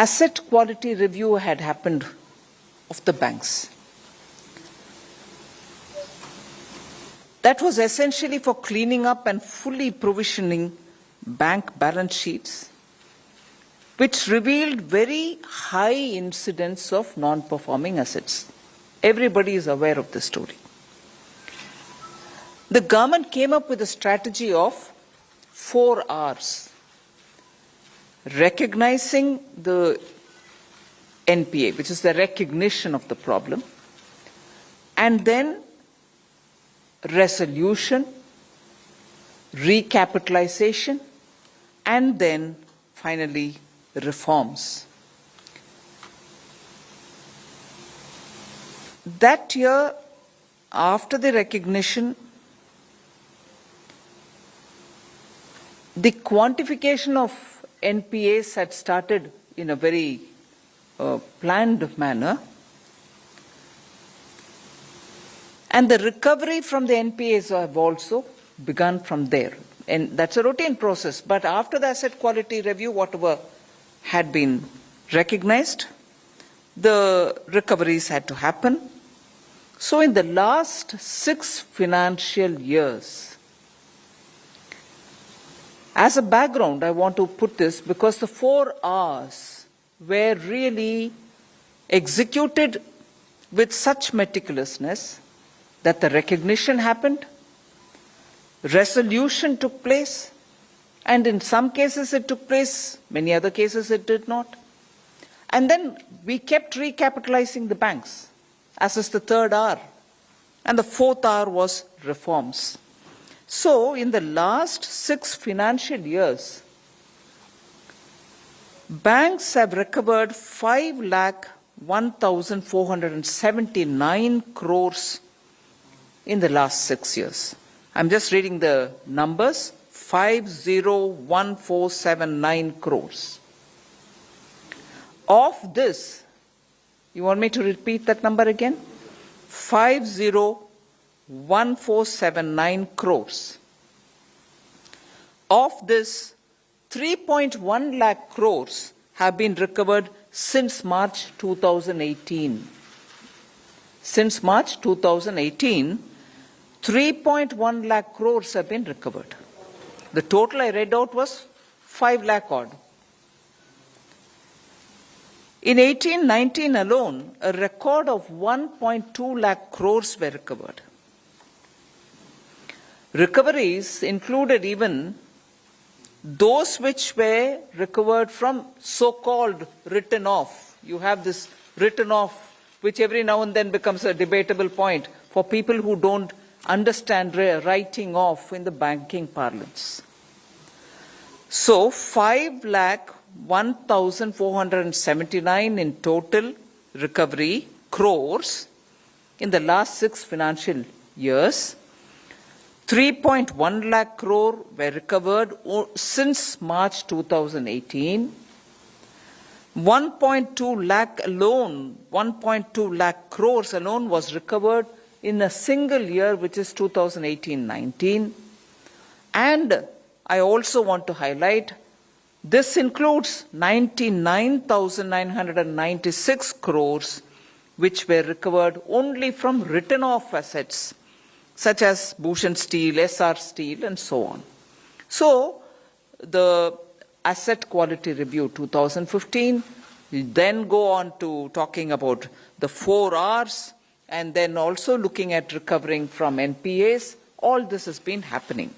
asset quality review had happened of the banks. That was essentially for cleaning up and fully provisioning bank balance sheets, which revealed very high incidence of non-performing assets. Everybody is aware of the story. The government came up with a strategy of 4 R's. Recognizing the NPA, which is the recognition of the problem, and then resolution, recapitalization, and then finally reforms. That year, after the recognition, the quantification of NPAs had started in a very planned manner, and the recovery from the NPAs have also begun from there. And that's a routine process. But after the asset quality review, whatever had been recognized, the recoveries had to happen. So in the last 6 financial years, as a background, I want to put this because the 4 R's were really executed with such meticulousness that the recognition happened, resolution took place, and in some cases it took place, many other cases it did not. And then we kept recapitalizing the banks, as is the 3rd R. And the 4th R was reforms. So, in the last 6 financial years, banks have recovered 5,01,479 crores in the last 6 years. I'm just reading the numbers, 5,01,479 crores. Of this, you want me to repeat that number again? 5,01,479 crores. Of this, 3.1 lakh crores have been recovered since March 2018. Since March 2018, 3.1 lakh crores have been recovered. The total I read out was 5 lakh odd. In 18-19 alone, a record of 1.2 lakh crores were recovered. Recoveries included even those which were recovered from so-called written off. You have this written off, which every now and then becomes a debatable point for people who don't understand writing off in the banking parlance. So 5,01,479 in total recovery crores in the last 6 financial years. 3.1 lakh crore were recovered since March 2018. 1.2 lakh alone, 1.2 lakh crores alone was recovered in a single year, which is 2018-19. And I also want to highlight, this includes 99,996 crores, which were recovered only from written off assets, such as Bhushan Steel, SR Steel, and so on. So, the Asset Quality Review 2015, we then go on to talking about the 4 R's, and then also looking at recovering from NPAs. All this has been happening.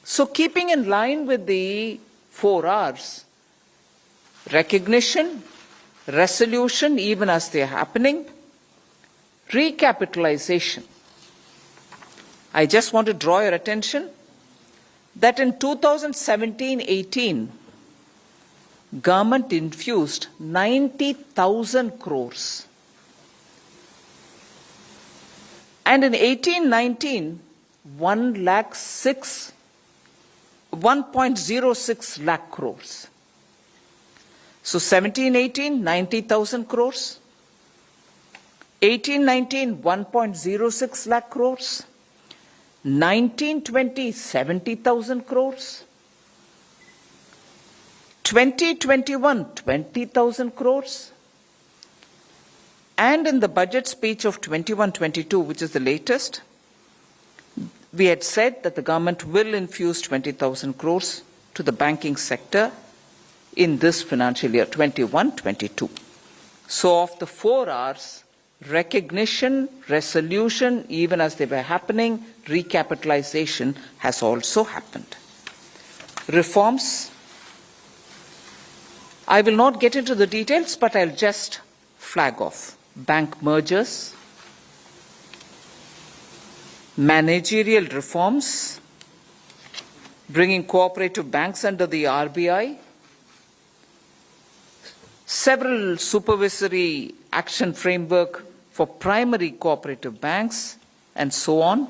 So, keeping in line with the 4 R's, recognition, resolution, even as they are happening, recapitalization. I just want to draw your attention that in 2017-18, government infused 90,000 crores. And in 18-19, 1.06 lakh crores. So 17-18, 90,000 crores. 18-19, 1.06 lakh crores. 19-20, 70,000 crores. 2021, 20,000 crores. And in the budget speech of 21-22, which is the latest, we had said that the government will infuse 20,000 crores to the banking sector in this financial year, 21-22. So of the 4 R's, recognition, resolution, even as they were happening, recapitalization has also happened. Reforms, I will not get into the details, but I'll just flag off. Bank mergers, managerial reforms, bringing cooperative banks under the RBI, several supervisory action framework for primary cooperative banks, and so on.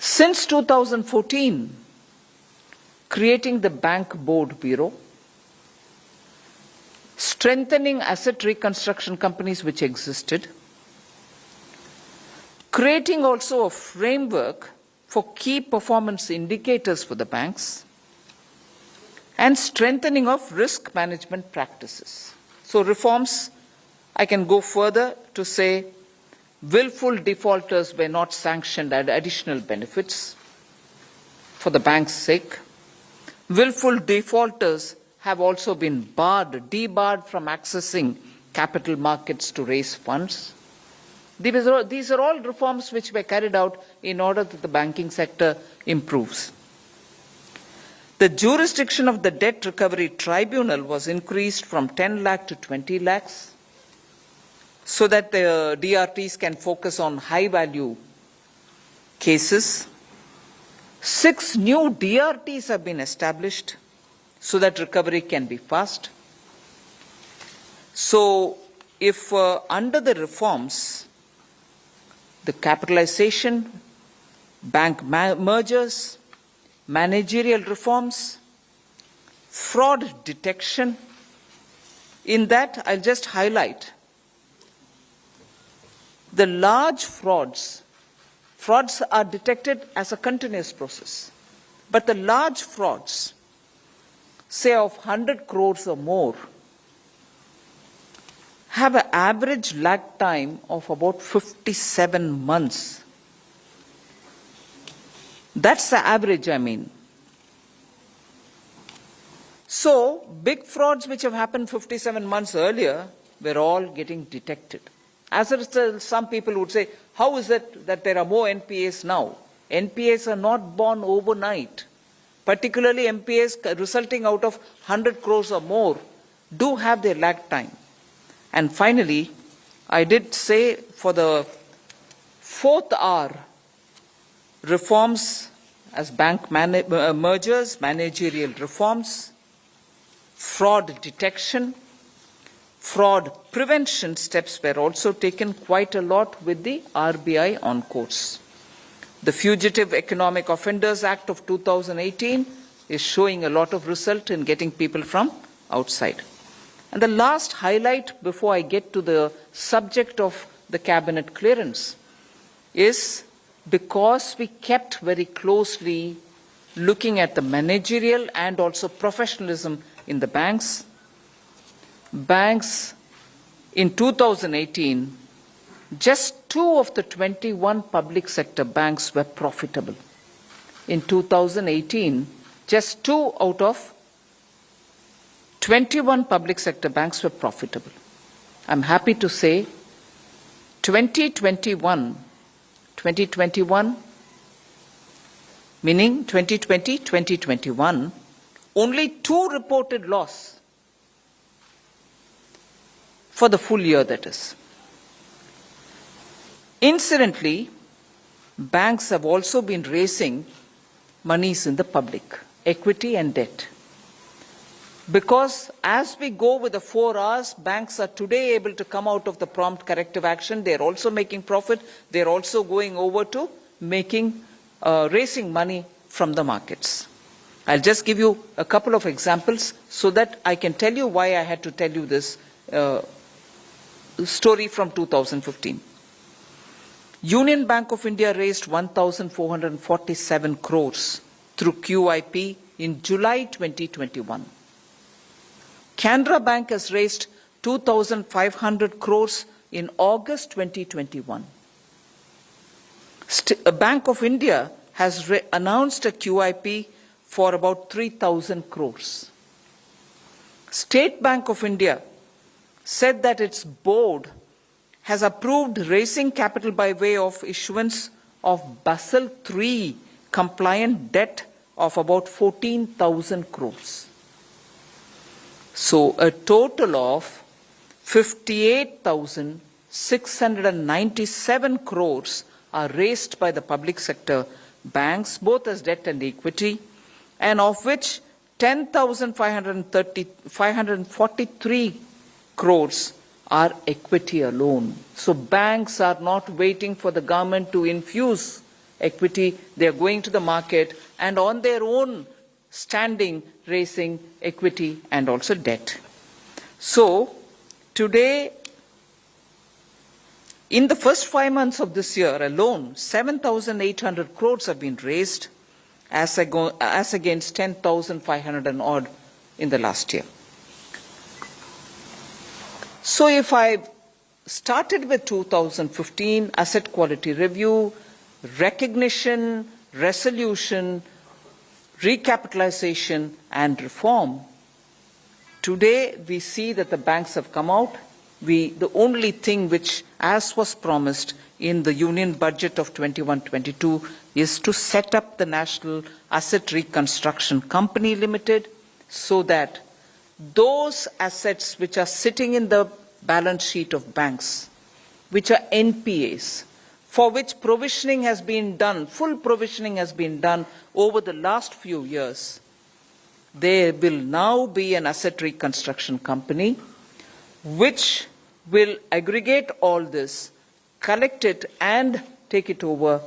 Since 2014, creating the Bank Board Bureau, strengthening asset reconstruction companies which existed, creating also a framework for key performance indicators for the banks, and strengthening of risk management practices. So reforms, I can go further to say willful defaulters were not sanctioned at additional benefits for the bank's sake. Willful defaulters have also been debarred from accessing capital markets to raise funds. These are all reforms which were carried out in order that the banking sector improves. The jurisdiction of the Debt Recovery Tribunal was increased from 10 lakh to 20 lakhs so that the DRTs can focus on high-value cases. 6 new DRTs have been established so that recovery can be fast. So if under the reforms, the capitalization, bank mergers, managerial reforms, fraud detection, in that I'll just highlight the large frauds. Frauds are detected as a continuous process, but the large frauds, say of 100 crores or more, have an average lag time of about 57 months. That's the average, I mean. So, big frauds which have happened 57 months earlier were all getting detected. As a result, some people would say, how is it that there are more NPAs now? NPAs are not born overnight. Particularly NPAs resulting out of 100 crores or more do have their lag time. And finally, I did say for the 4th R, reforms as bank mergers, managerial reforms, fraud detection, fraud prevention steps were also taken quite a lot with the RBI on course. The Fugitive Economic Offenders Act of 2018 is showing a lot of result in getting people from outside. And the last highlight before I get to the subject of the cabinet clearance is because we kept very closely looking at the managerial and also professionalism in the banks. Banks in 2018, just 2 of the 21 public sector banks were profitable. In 2018, just 2 out of 21 public sector banks were profitable. I'm happy to say 2021, meaning 2020, 2021, only 2 reported loss for the full year, that is. Incidentally, banks have also been raising monies in the public, equity and debt. Because as we go with the 4 R's, banks are today able to come out of the prompt corrective action. They're also making profit. They're also going over to raising money from the markets. I'll just give you a couple of examples so that I can tell you why I had to tell you this story from 2015. Union Bank of India raised 1,447 crores through QIP in July 2021. Canara Bank has raised 2,500 crores in August 2021. Bank of India has announced a QIP for about 3,000 crores. State Bank of India said that its board has approved raising capital by way of issuance of Basel III compliant debt of about 14,000 crores. So a total of 58,697 crores are raised by the public sector banks, both as debt and equity, and of which 10,543 crores are equity alone. So banks are not waiting for the government to infuse equity. They are going to the market and on their own standing raising equity and also debt. So today, in the first 5 months of this year alone, 7,800 crores have been raised as against 10,500 and odd in the last year. So if I started with 2015, asset quality review, recognition, resolution, recapitalization and reform, today we see that the banks have come out. The only thing which, as was promised in the Union Budget of 21-22, is to set up the National Asset Reconstruction Company Limited so that those assets which are sitting in the balance sheet of banks, which are NPAs, for which provisioning has been done, full provisioning has been done over the last few years, there will now be an asset reconstruction company which will aggregate all this, collect it and take it over,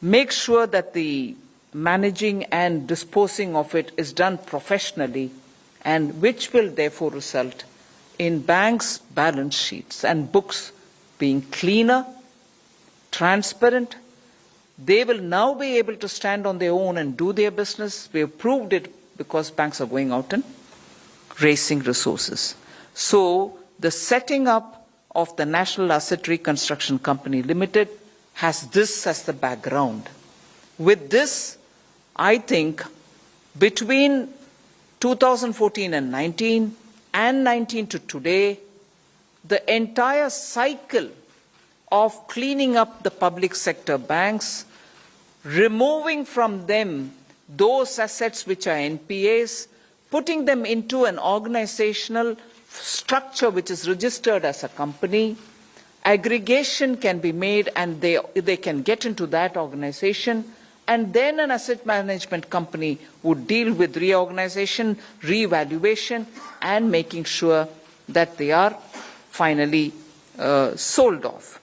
make sure that the managing and disposing of it is done professionally, and which will therefore result in banks' balance sheets and books being cleaner, transparent. They will now be able to stand on their own and do their business. We have proved it because banks are going out and raising resources. So the setting up of the National Asset Reconstruction Company Limited has this as the background. With this, I think between 2014 and 19 and 19 to today, the entire cycle of cleaning up the public sector banks, removing from them those assets which are NPAs, putting them into an organizational structure which is registered as a company, aggregation can be made and they can get into that organization, and then an asset management company would deal with reorganization, revaluation, and making sure that they are finally sold off.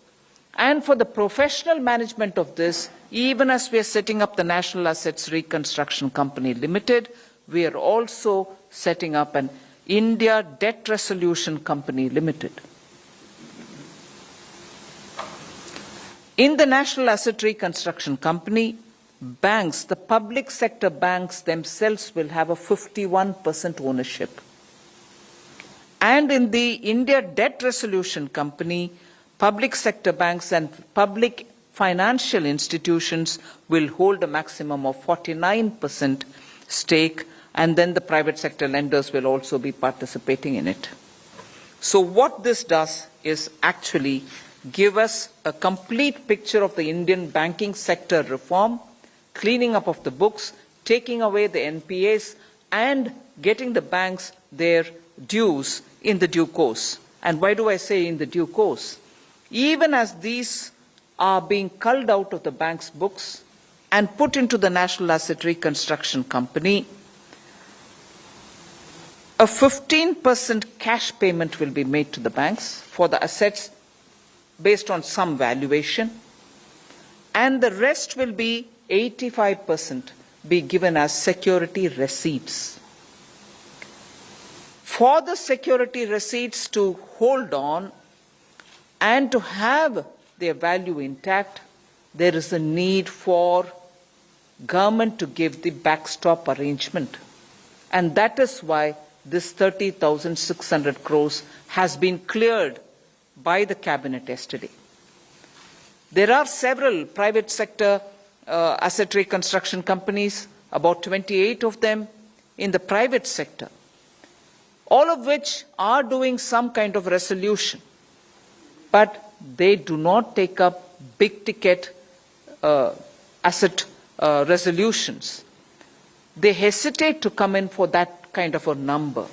And for the professional management of this, even as we are setting up the National Assets Reconstruction Company Limited, we are also setting up an India Debt Resolution Company Limited. In the National Asset Reconstruction Company, banks, the public sector banks themselves will have a 51% ownership. And in the India Debt Resolution Company, public sector banks and public financial institutions will hold a maximum of 49% stake, and then the private sector lenders will also be participating in it. So what this does is actually give us a complete picture of the Indian banking sector reform, cleaning up of the books, taking away the NPAs, and getting the banks their dues in the due course. And why do I say in the due course? Even as these are being culled out of the bank's books and put into the National Asset Reconstruction Company, a 15% cash payment will be made to the banks for the assets based on some valuation, and the rest will be 85% be given as security receipts. For the security receipts to hold on and to have their value intact, there is a need for government to give the backstop arrangement. And that is why this 30,600 crores has been cleared by the cabinet yesterday. There are several private sector asset reconstruction companies, about 28 of them in the private sector, all of which are doing some kind of resolution, but they do not take up big ticket asset resolutions. They hesitate to come in for that kind of a number.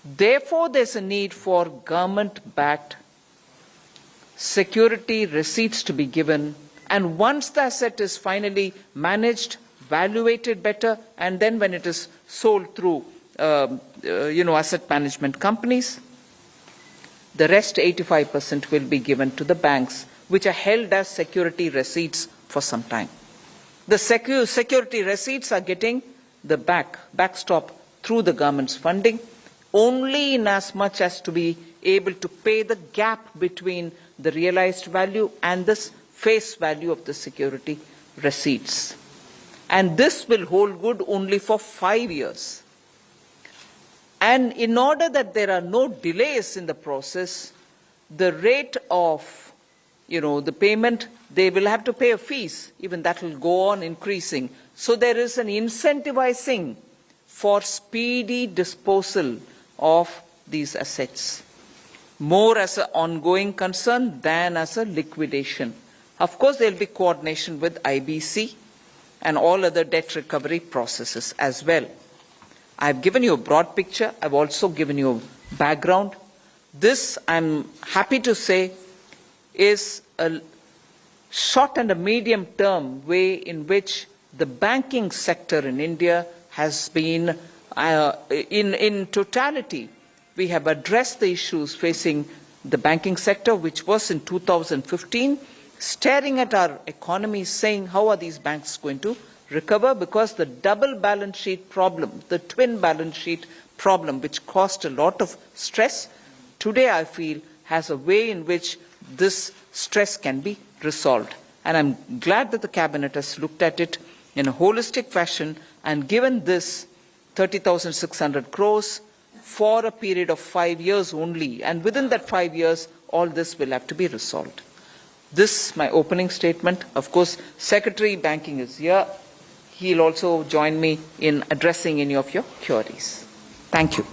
Therefore, there's a need for government-backed security receipts to be given, and once the asset is finally managed, valuated better, and then when it is sold through asset management companies, the rest 85% will be given to the banks, which are held as security receipts for some time. The security receipts are getting the backstop through the government's funding, only in as much as to be able to pay the gap between the realized value and this face value of the security receipts. And this will hold good only for 5 years. And in order that there are no delays in the process, the rate of, the payment, they will have to pay a fees. Even that will go on increasing. So there is an incentivizing for speedy disposal of these assets, more as an ongoing concern than as a liquidation. Of course, there will be coordination with IBC and all other debt recovery processes as well. I've given you a broad picture. I've also given you a background. This, I'm happy to say, is a short and a medium term way in which the banking sector in India has been, in totality, we have addressed the issues facing the banking sector, which was in 2015, staring at our economy, saying, how are these banks going to recover? Because the double balance sheet problem, the twin balance sheet problem, which caused a lot of stress, today I feel has a way in which this stress can be resolved. And I'm glad that the cabinet has looked at it in a holistic fashion and given this 30,600 crores for a period of 5 years only. And within that 5 years, all this will have to be resolved. This is my opening statement. Of course, Secretary Banking is here. He'll also join me in addressing any of your queries. Thank you.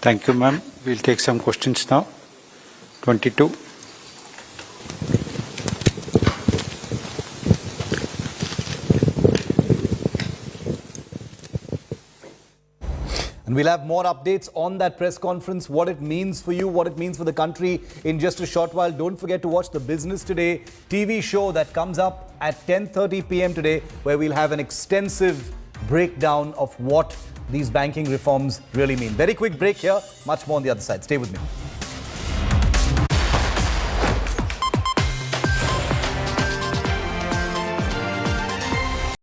Thank you, ma'am. We'll take some questions now. 22. And we'll have more updates on that press conference, what it means for you, what it means for the country in just a short while. Don't forget to watch the Business Today TV show that comes up at 10:30 p.m. today, where we'll have an extensive breakdown of what these banking reforms really mean. Very quick break here, much more on the other side. Stay with me.